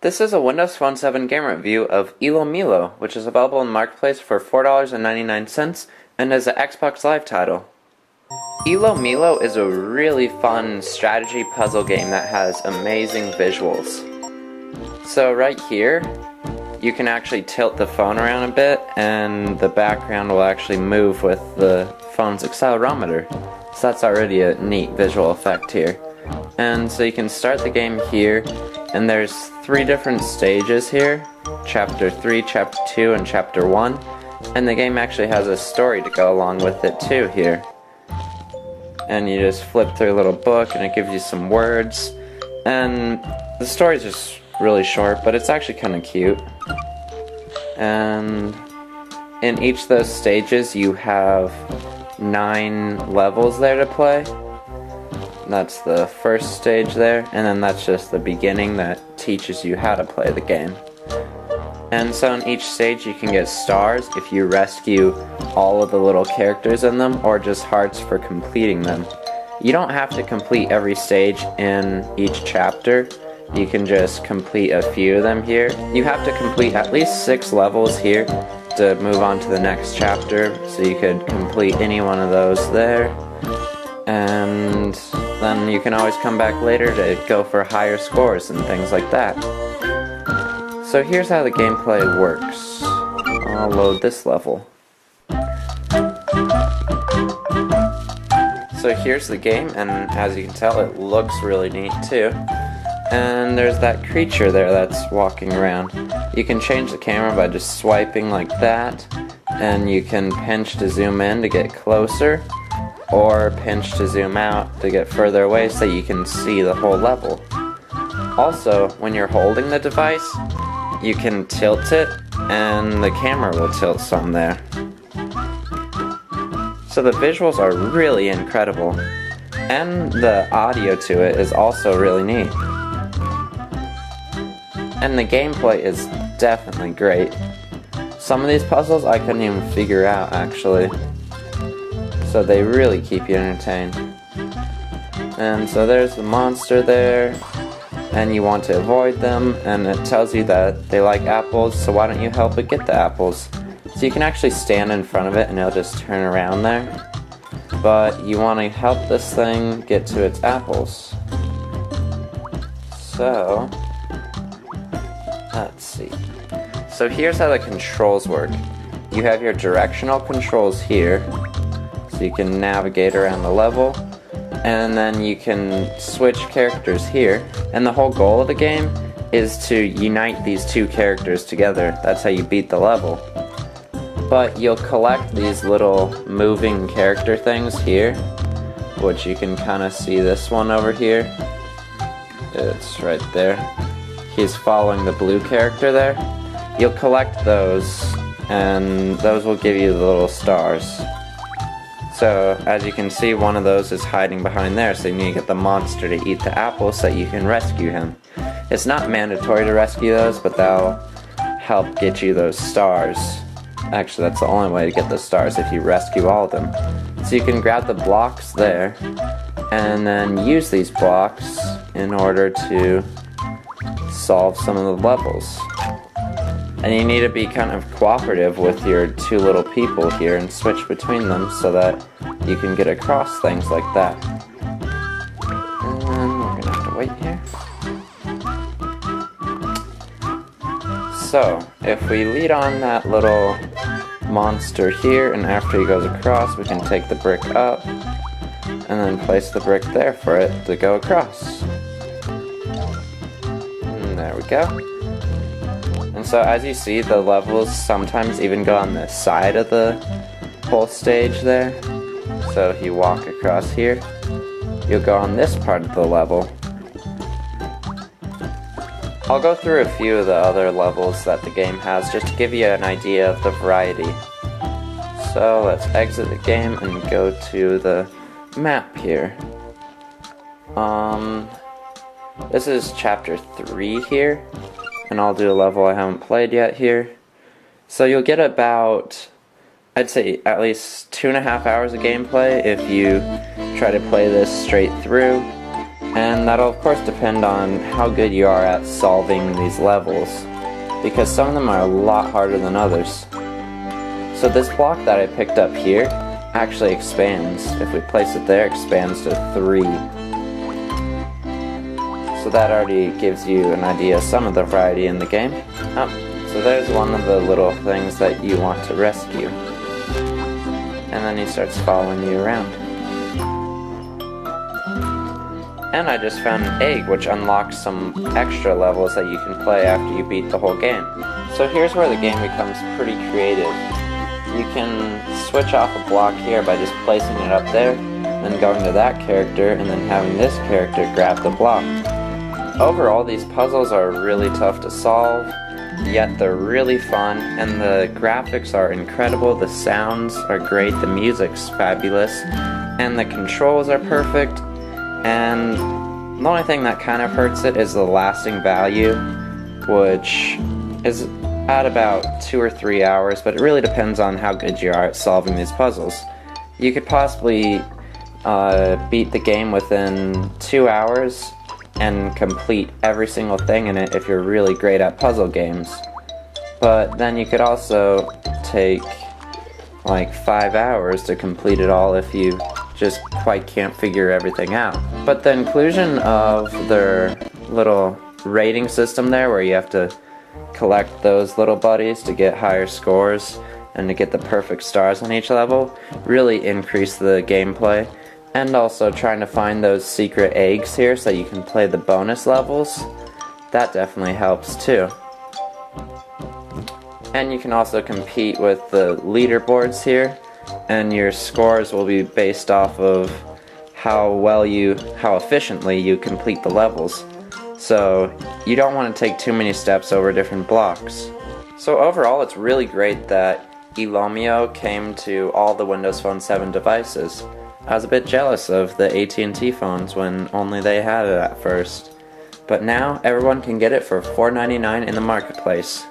This is a Windows Phone 7 game review of lomilo, which is available in the marketplace for $4.99 and is an Xbox Live title. Lomilo is a really fun strategy puzzle game that has amazing visuals. So right here, you can actually tilt the phone around a bit and the background will actually move with the phone's accelerometer. So that's already a neat visual effect here. And so you can start the game here, and there's 3 different stages here, Chapter 3, Chapter 2, and Chapter 1, and the game actually has a story to go along with it too here. And you just flip through a little book and it gives you some words, and the story's just really short, but it's actually kind of cute. And in each of those stages you have 9 levels there to play. That's the first stage there, and then that's just the beginning that teaches you how to play the game. And so in each stage you can get stars if you rescue all of the little characters in them, or just hearts for completing them. You don't have to complete every stage in each chapter. You can just complete a few of them here. You have to complete at least 6 levels here to move on to the next chapter, so you could complete any one of those there. And then you can always come back later to go for higher scores and things like that. So here's how the gameplay works. I'll load this level. So here's the game, and as you can tell, it looks really neat too. And there's that creature there that's walking around. You can change the camera by just swiping like that, and you can pinch to zoom in to get closer, or pinch to zoom out to get further away so you can see the whole level. Also, when you're holding the device, you can tilt it and the camera will tilt some there. So the visuals are really incredible, and the audio to it is also really neat. And the gameplay is definitely great. Some of these puzzles I couldn't even figure out actually. So they really keep you entertained. And so there's the monster there, and you want to avoid them, and it tells you that they like apples, so why don't you help it get the apples? So you can actually stand in front of it and it'll just turn around there. But you want to help this thing get to its apples. So, let's see. So here's how the controls work. You have your directional controls here, so you can navigate around the level, and then you can switch characters here, and the whole goal of the game is to unite these 2 characters together. That's how you beat the level. But you'll collect these little moving character things here, which you can kind of see this one over here. It's right there. He's following the blue character there. You'll collect those, and those will give you the little stars. So, as you can see, one of those is hiding behind there, so you need to get the monster to eat the apple so that you can rescue him. It's not mandatory to rescue those, but that'll help get you those stars. Actually, that's the only way to get the stars, if you rescue all of them. So you can grab the blocks there, and then use these blocks in order to solve some of the levels. And you need to be kind of cooperative with your 2 little people here and switch between them so that you can get across things like that. And we're gonna have to wait here. So, if we lead on that little monster here, and after he goes across, we can take the brick up and then place the brick there for it to go across. And there we go. And so as you see, the levels sometimes even go on the side of the whole stage there. So if you walk across here, you'll go on this part of the level. I'll go through a few of the other levels that the game has just to give you an idea of the variety. So let's exit the game and go to the map here. This is chapter 3 here. And I'll do a level I haven't played yet here. So you'll get about, I'd say at least 2.5 hours of gameplay if you try to play this straight through. And that'll of course depend on how good you are at solving these levels, because some of them are a lot harder than others. So this block that I picked up here actually expands. If we place it there, it expands to 3. So that already gives you an idea of some of the variety in the game. So there's one of the little things that you want to rescue. And then he starts following you around. And I just found an egg, which unlocks some extra levels that you can play after you beat the whole game. So here's where the game becomes pretty creative. You can switch off a block here by just placing it up there, then going to that character, and then having this character grab the block. Overall, these puzzles are really tough to solve, yet they're really fun, and the graphics are incredible, the sounds are great, the music's fabulous, and the controls are perfect. And the only thing that kind of hurts it is the lasting value, which is at about 2 or 3 hours, but it really depends on how good you are at solving these puzzles. You could possibly beat the game within 2 hours and complete every single thing in it if you're really great at puzzle games. But then you could also take like 5 hours to complete it all if you just quite can't figure everything out. But the inclusion of their little rating system there, where you have to collect those little buddies to get higher scores and to get the perfect stars on each level, really increased the gameplay. And also trying to find those secret eggs here so you can play the bonus levels, that definitely helps too. And you can also compete with the leaderboards here, and your scores will be based off of how efficiently you complete the levels. So you don't want to take too many steps over different blocks. So overall, it's really great that Lomilo came to all the Windows Phone 7 devices. I was a bit jealous of the AT&T phones when only they had it at first. But now everyone can get it for $4.99 in the marketplace.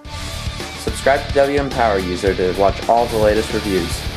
Subscribe to WM Power User to watch all the latest reviews.